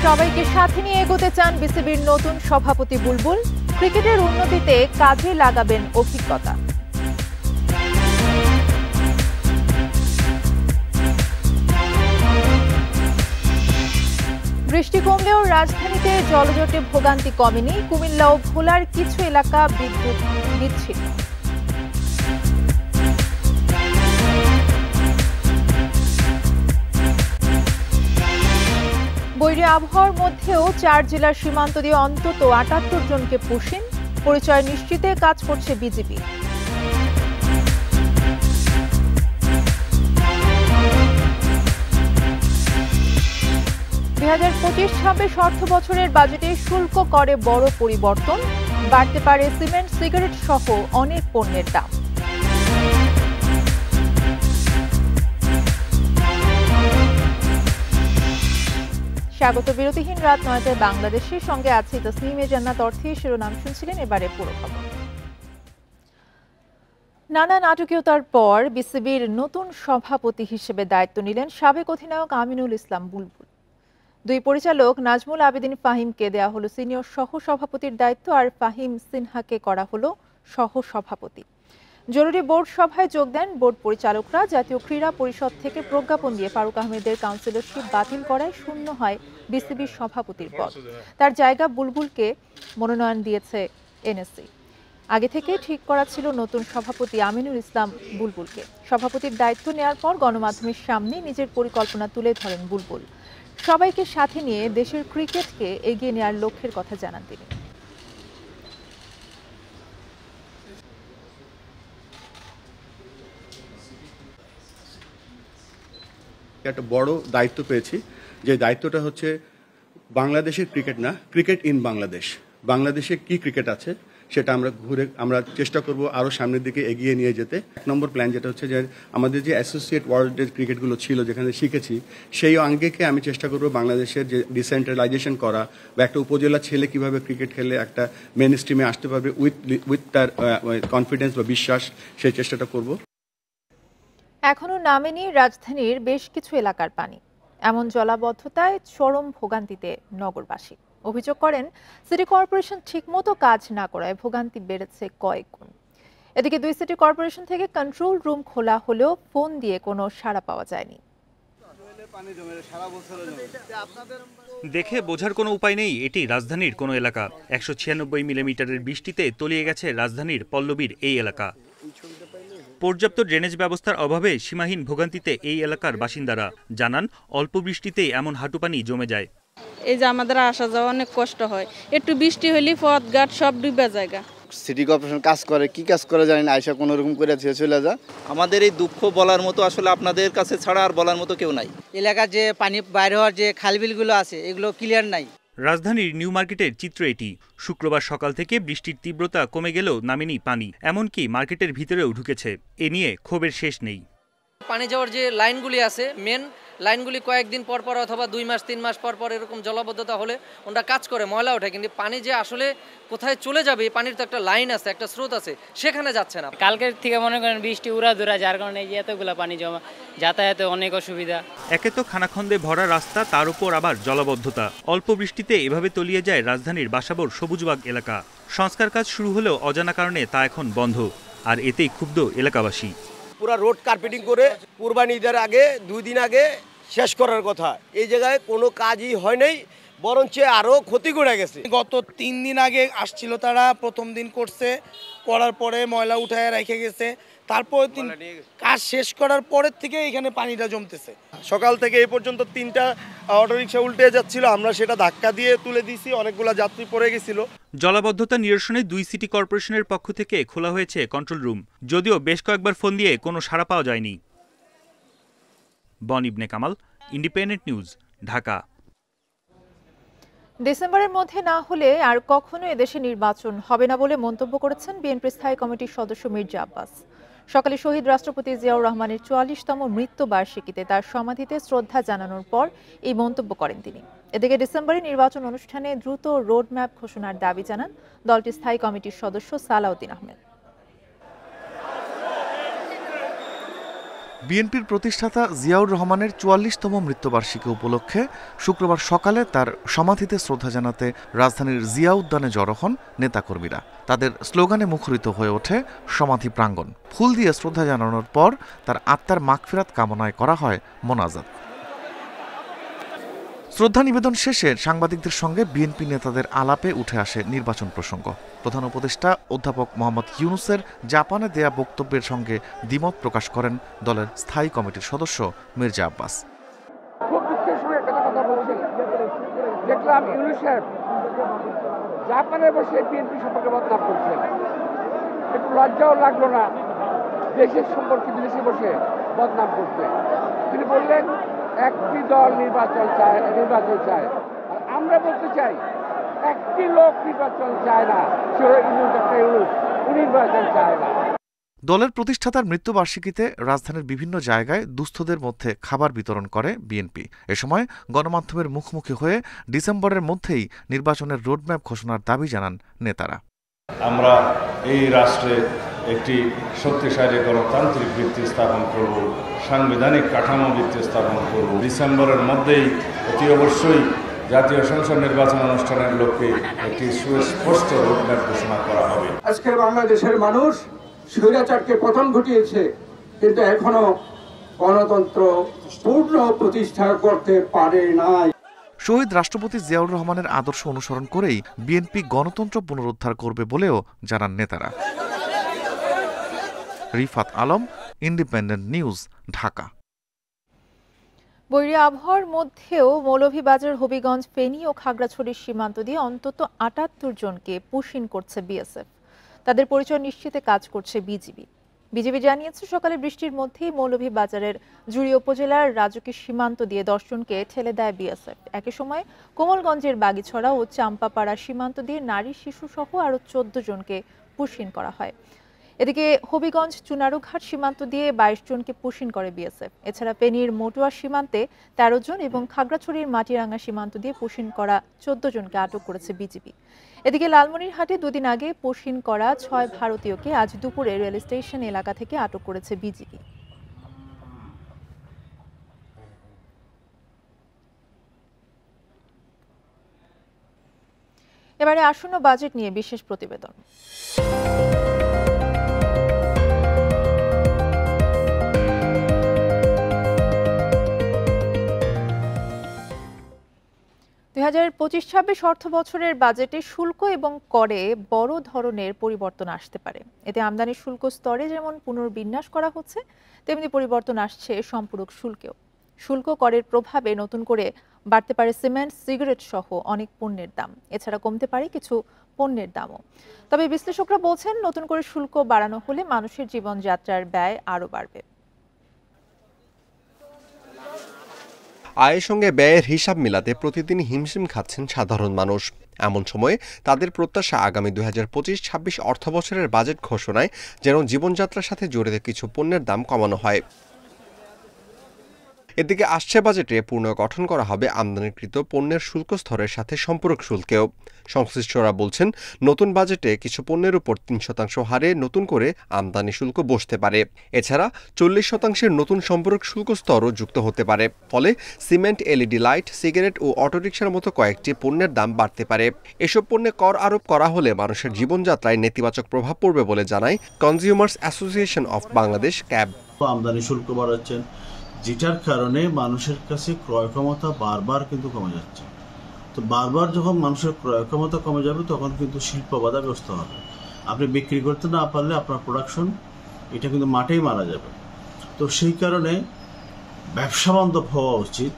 সবাইকে সাথে নিয়ে এগোতে চান বিসিবির নতুন সভাপতি বুলবুল। ক্রিকেটের উন্নতিতে কাজে লাগাবেন অভিজ্ঞতা। বৃষ্টি কমলেও রাজধানীতে জলজটে ভোগান্তি কমেনি। কুমিল্লা ও ভোলার কিছু এলাকা বিদ্যুৎ বিচ্ছিন্ন। বৈরী আবহাওয়ার মধ্যেও 4 জেলার সীমান্ত দিয়ে অন্তত 78 জনকে পুশিন। পরিচয় নিশ্চিতে কাজ করছে বিজিবি। 2025-26 অর্থ বছরের বাজেটে শুল্ক করে বড় পরিবর্তন। বাড়তে পারে সিমেন্ট, সিগারেট সহ অনেক পণ্যের দাম। স্বাগত বিরতিহীন রাত 9টায় বাংলাদেশের সঙ্গে আছে তসনিমে জান্নাত। অর্থে শিরোনাম শুনছিলেন, এবারে পুরো খবর। নানা নাটকীয়তার পর বিসিবির নতুন সভাপতি হিসেবে দায়িত্ব নিলেন সাবেক অধিনায়ক আমিনুল ইসলাম বুলবুল। দুই পরিচালক নাজমুল আবেদিন ফাহিমকে দেয়া হলো সিনিয়র সহ সভাপতির দায়িত্ব, আর ফাহিম সিনহাকে করা হলো সহ সভাপতি। জরুরি বোর্ড সভায় যোগ দেন বোর্ড পরিচালকরা। জাতীয় ক্রীড়া পরিষদ থেকে প্রজ্ঞাপন দিয়ে ফারুক আহমেদের কাউন্সিলরশিপ বাতিল করায় শূন্য হয় বিসিবির সভাপতির পদ। তার জায়গা বুলবুলকে মনোনয়ন দিয়েছে এনএসসি। আগে থেকে ঠিক করা ছিল নতুন সভাপতি আমিনুল ইসলাম বুলবুলকে। সভাপতির দায়িত্ব নেওয়ার পর গণমাধ্যমের সামনে নিজের পরিকল্পনা তুলে ধরেন বুলবুল। সবাইকে সাথে নিয়ে দেশের ক্রিকেটকে এগিয়ে নেওয়ার লক্ষ্যের কথা জানান তিনি। একটা বড় দায়িত্ব পেয়েছি, যে দায়িত্বটা হচ্ছে বাংলাদেশের ক্রিকেট না, ক্রিকেট ইন বাংলাদেশ। বাংলাদেশে কি ক্রিকেট আছে সেটা আমরা চেষ্টা করব আরো সামনের দিকে এগিয়ে নিয়ে যেতে। 1 নম্বর প্ল্যান যেটা হচ্ছে যে আমাদের যে অ্যাসোসিয়েট ওয়ার্ল্ডের ক্রিকেটগুলো ছিল যেখানে শিখেছি, সেই অঙ্গেকে আমি চেষ্টা করব বাংলাদেশের যে ডিসেন্ট্রালাইজেশন করা, বা একটা উপজেলা ছেলে কিভাবে ক্রিকেট খেলে একটা মেন স্ট্রিমে আসতে পারবে উইথ তার কনফিডেন্স বা বিশ্বাস, সেই চেষ্টাটা করব। এখনো নামেনি রাজধানীর বেশ কিছু এলাকার পানি। এমন জলাবদ্ধতায় চরম ভোগান্তিতে নগরবাসী। অভিযোগ করেন সিটি কর্পোরেশন ঠিকমতো কাজ না করায় ভোগান্তি বেড়েছে কয়েক গুণ। এদিকে 2 সিটি কর্পোরেশন থেকে কন্ট্রোল রুম খোলা হলেও ফোন দিয়ে কোনো সাড়া পাওয়া যায়নি। দেখে বোঝার কোনো উপায় নেই এটি রাজধানীর কোনো এলাকা। 196 মিলিমিটারের বৃষ্টিতে তলিয়ে গেছে রাজধানীর পল্লবীর এই এলাকা। পর্যাপ্ত ড্রেনেজ ব্যবস্থার অভাবে সীমাহীন ভোগান্তিতে এই এলাকার বাসিন্দারা জানান, অল্প বৃষ্টিতেই এমন হাঁটু পানি জমে যায়। এই যে আমাদের আসা যাওয়া অনেক কষ্ট হয়, একটু বৃষ্টি হলে পথঘাট সব ডুবে যায়। সিটি কর্পোরেশন কাজ করে কি কাজ করে জানি না, আইসা কোনো রকম করে চলে যায়। আমাদের এই দুঃখ বলার মতো আসলে আপনাদের কাছে ছাড়া আর বলার মতো কেউ নাই। এলাকার যে পানি বাইরে হওয়ার যে খালবিলগুলো আছে এগুলো ক্লিয়ার নাই। রাজধানীর নিউ মার্কেটের চিত্র এটি। শুক্রবার সকাল থেকে বৃষ্টির তীব্রতা কমে গেলেও নামেনি পানি, এমনকি মার্কেটের ভিতরেও ঢুকেছে। এ নিয়ে ক্ষোভের শেষ নেই। পানি যাওয়ার যে লাইনগুলি আছে, মেন লাইনগুলি কয়েকদিন পর পর অথবা 2 মাস 3 মাস পর পর এরকম জলাবদ্ধতা হলে ওটা কাজ করে, ময়লা ওঠে, কিন্তু পানি যে আসলে কোথায় চলে যাবে, পানির তো একটা লাইন আছে, একটা স্রোত আছে, সেখানে যাচ্ছে না। কালকের থেকে মনে করেন বৃষ্টি উড়াধুরা, যার কারণে এতগুলা পানি জমা, যাতায়াতে অনেক অসুবিধা। একে তো খানাখন্দে ভরা রাস্তা, তার উপর আবার জলাবদ্ধতা। অল্প বৃষ্টিতে এভাবে তলিয়ে যায় রাজধানীর বাসাবোর সবুজবাগ এলাকা। সংস্কার কাজ শুরু হলেও অজানা কারণে তা এখন বন্ধ, আর এতেই ক্ষুব্ধ এলাকাবাসী। পুরো রোড কার্পেটিং করে কুরবানি ঈদের আগে 2 দিন আগে শেষ করার কথা, এই জায়গায় কোনো কাজই হয় নাই, বরঞ্চ আরও ক্ষতি করে গেছে। গত 3 দিন আগে আসছিল তারা, প্রথম দিন করছে, করার পরে ময়লা উঠায় রেখে গেছে, তারপর কাজ শেষ করার পরের থেকে এখানে পানিটা জমতেছে। সকাল থেকে এই পর্যন্ত 3টা অটোরিকশা উল্টে যাচ্ছিল, আমরা সেটা ধাক্কা দিয়ে তুলে দিয়েছি, অনেকগুলো যাত্রী পড়ে গেছিল। জলাবদ্ধতা নিরসনে 2 সিটি কর্পোরেশনের পক্ষ থেকে খোলা হয়েছে কন্ট্রোল রুম, যদিও বেশ কয়েকবার ফোন দিয়ে কোনো সাড়া পাওয়া যায়নি। বন ইবনে কামাল, ইন্ডিপেন্ডেন্ট নিউজ, ঢাকা। ডিসেম্বরের মধ্যে না হলে আর কখনো এদেশে নির্বাচন হবে না বলে মন্তব্য করেছেন বিএনপি স্থায়ী কমিটির সদস্য মির্জা আব্বাস। সকালে শহীদ রাষ্ট্রপতি জিয়াউর রহমানের 44তম মৃত্যুবার্ষিকীতে তার সমাধিতে শ্রদ্ধা জানানোর পর এই মন্তব্য করেন তিনি। এদিকে ডিসেম্বরে নির্বাচন অনুষ্ঠানে দ্রুত রোডম্যাপ ঘোষণার দাবি জানান দলটির স্থায়ী কমিটির সদস্য সালাউদ্দিন আহমেদ। বিএনপির প্রতিষ্ঠাতা জিয়াউর রহমানের ৪৪তম মৃত্যুবার্ষিকী উপলক্ষে শুক্রবার সকালে তার সমাধিতে শ্রদ্ধা জানাতে রাজধানীর জিয়া উদ্যানে জড়ো হন নেতাকর্মীরা। তাদের স্লোগানে মুখরিত হয়ে ওঠে সমাধি প্রাঙ্গণ। ফুল দিয়ে শ্রদ্ধা জানানোর পর তার আত্মার মাগফিরাত কামনায় করা হয় মোনাজাত। শ্রদ্ধা নিবেদন শেষে সাংবাদিকদের সঙ্গে বিএনপি নেতাদের আলাপে উঠে আসে নির্বাচন প্রসঙ্গ। প্রধান উপদেষ্টা অধ্যাপক মোহাম্মদ ইউনূসের জাপানে দেয়া বক্তব্যের সঙ্গে দ্বিমত প্রকাশ করেন দলের স্থায়ী কমিটির সদস্য মির্জা আব্বাস। খুব দুঃখের সঙ্গে একটা কথা বলছেন, দেখলাম ইউনূস সাহেব জাপানে বসে বিএনপি সম্পর্কে বদনাম করছেন। একটু লজ্জাও লাগলো না দেশের সম্পর্কে বিদেশে বসে বদনাম করতে? তিনি বললেন একটি দল নির্বাচন চায়। আর আমরা বলতে চাই একটি লোক নির্বাচন চায় না, নির্বাচন চায় না। দলের প্রতিষ্ঠাতার মৃত্যুবার্ষিকীতে রাজধানীর বিভিন্ন জায়গায় দুস্থদের মধ্যে খাবার বিতরণ করে বিএনপি। এ সময় গণমাধ্যমের মুখোমুখি হয়ে ডিসেম্বরের মধ্যেই নির্বাচনের রোডম্যাপ ঘোষণার দাবি জানান নেতারা। আমরা এই রাষ্ট্রে একটি শক্তিশালী গণতান্ত্রিক ভিত্তি স্থাপন করব, সাংবিধানিক কাঠামো ভিত্তি স্থাপন করব। ডিসেম্বরের মধ্যেই অতি অবশ্যই জাতীয় সংসদ নির্বাচন অনুষ্ঠানের লক্ষ্যে একটি সুস্পষ্ট রোডম্যাপ ঘোষণা করা হবে। আজকের বাংলাদেশের মানুষ স্বৈরাচারকে পতন ঘটিয়েছে, কিন্তু এখনো গণতন্ত্র পূর্ণ প্রতিষ্ঠা করতে পারে নাই। শহীদ রাষ্ট্রপতি জিয়াউর রহমানের আদর্শ অনুসরণ করেই বিএনপি গণতন্ত্র পুনরুদ্ধার করবে বলেও জানান নেতারা। Rifat Alam, Independent News, Dhaka. বৈরী আবহাওয়ার মধ্যেও মৌলভীবাজার, হবিগঞ্জ, ফেনী ও খাগড়াছড়ির সীমান্ত দিয়ে অন্তত ৭৮ জনকে পুশিন করছে বিএসএফ। তাদের পরিচয় নিশ্চিতে কাজ করছে বিজিবি জানিয়েছে সকালে বৃষ্টির মধ্যেই মৌলভীবাজারের জুড়ি উপজেলার রাজুকের সীমান্ত দিয়ে ১০ জনকে ঠেলে দেয় বিএসএফ। একই সময় কোমলগঞ্জের বাগিছড়া ও চাম্পাপাড়া সীমান্ত দিয়ে নারী, শিশু সহ আরও ১৪ জনকে পুশিন করা হয়। এদিকে হবিগঞ্জ চুনারুঘাট সীমান্ত দিয়ে ২২ জনকে পুশিন করে বিএসএফ। এছাড়া ফেনীর মটুয়া সীমান্তে ১৩ জন এবং খাগড়াছড়ির মাটিরাঙ্গা সীমান্ত দিয়ে পুশিন করা ১৪ জনকে আটক করেছে বিজিবি। এদিকে লালমনিরহাটে দুদিন আগে পুশিন করা ৬ ভারতীয়কে আজ দুপুরে রেল স্টেশন এলাকা থেকে আটক করেছে বিজিবি। এবারে আসন্ন বাজেট নিয়ে বিশেষ প্রতিবেদন। ২০২৫-২৬ অর্থ বছরের বাজেটে শুল্ক এবং করে বড় ধরনের পরিবর্তন আসতে পারে। এতে আমদানি শুল্ক স্তরে যেমন পুনর্বিন্যাস করা হচ্ছে, তেমনি পরিবর্তন আসছে সম্পূরক শুল্কেও। শুল্ক করের প্রভাবে নতুন করে বাড়তে পারে সিমেন্ট, সিগারেট সহ অনেক পণ্যের দাম। এছাড়া কমতে পারে কিছু পণ্যের দামও। তবে বিশ্লেষকরা বলছেন, নতুন করে শুল্ক বাড়ানো হলে মানুষের জীবনযাত্রার ব্যয় আরও বাড়বে। আয়ের সঙ্গে ব্যয়ের হিসাব মেলাতে প্রতিদিন হিমশিম খাচ্ছেন সাধারণ মানুষ। এমন সময়ে তাদের প্রত্যাশা আগামী ২০২৫-২৬ অর্থবছরের বাজেট ঘোষণায় যেন জীবনযাত্রার সাথে জড়িত কিছু পণ্যের দাম কমানো হয়। এদিকে আসছে বাজেটে পুনর্গঠন করা হবে আমদানিকৃত পণ্যের শুল্ক স্তরের সাথে সম্পূরক শুল্কেও। সংশ্লিষ্টরা বলছেন, নতুন বাজেটে কিছু পণ্যের উপর ৩% হারে নতুন করে আমদানি শুল্ক বসতে পারে। এছাড়া 40% নতুন সম্পূরক শুল্ক স্তরও যুক্ত হতে পারে। ফলে সিমেন্ট, এলইডি লাইট, সিগারেট ও অটোরিকশার মতো কয়েকটি পণ্যের দাম বাড়তে পারে। এসব পণ্যে কর আরোপ করা হলে মানুষের জীবনযাত্রায় নেতিবাচক প্রভাব পড়বে বলে জানায় consumers association of Bangladesh, cab. আমদানি শুল্ক বাড়াচ্ছেন, যেটার কারণে মানুষের কাছে ক্রয় ক্ষমতা বারবার কিন্তু কমে যাচ্ছে। তো বারবার যখন মানুষের ক্রয় ক্ষমতা কমে যাবে, তখন কিন্তু শিল্প বাধাগ্রস্ত হবে। আপনি বিক্রি করতে না পারলে আপনার প্রোডাকশন এটা কিন্তু মাঠেই মারা যাবে। তো সেই কারণে ব্যবসা বান্ধব হওয়া উচিত।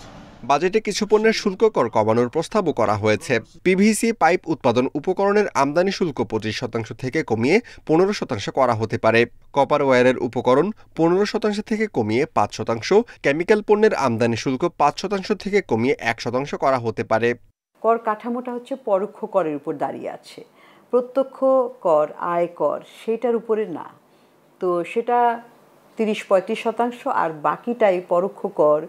বাজেটে কিছু পণ্যের শুল্ক কর কমানোর প্রস্তাবও করা হয়েছে। পিভিসি পাইপ উৎপাদন উপকরণের আমদানি শুল্ক 25% থেকে কমিয়ে 15% করা হতে পারে। কপার ওয়্যারের উপকরণ 15% থেকে কমিয়ে 5%, কেমিক্যাল পণ্যের আমদানি শুল্ক 5% থেকে কমিয়ে 1% করা হতে পারে। কর কাঠামোটা হচ্ছে পরোক্ষ করের উপর দাঁড়িয়ে আছে, প্রত্যক্ষ কর, আয় কর সেটার উপরে না। তো সেটা 30-35%, আর বাকিটাই পরোক্ষ কর,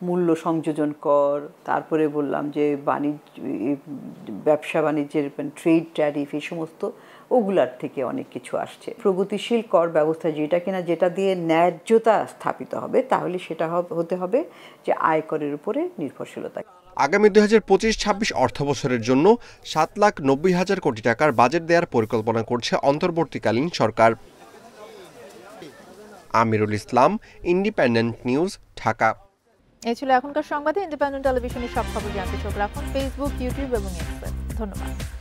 মূল্য সংযোজন কর, তারপরে বললাম যে ব্যবসা বাণিজ্যের ট্রেড ট্যারিফ, এই সমস্ত ওগুলার থেকে অনেক কিছু আসছে। প্রগতিশীল কর ব্যবস্থা যেটা দিয়ে ন্যায্যতা স্থাপিত হবে, তাহলে সেটা হতে হবে যে আয়করের উপরে নির্ভরশীলতা। আগামী 2025-26 অর্থবছরের জন্য 7,90,000 কোটি টাকার বাজেট দেওয়ার পরিকল্পনা করছে অন্তর্বর্তীকালীন সরকার। Amirul Islam, independent News, Dhaka. এই ছিল এখনকার সংবাদে। ইন্ডিপেন্ডেন্ট টেলিভিশনের সব খবর জানতে চোখ রাখুন ফেসবুক, ইউটিউব এবং এক্সে। ধন্যবাদ।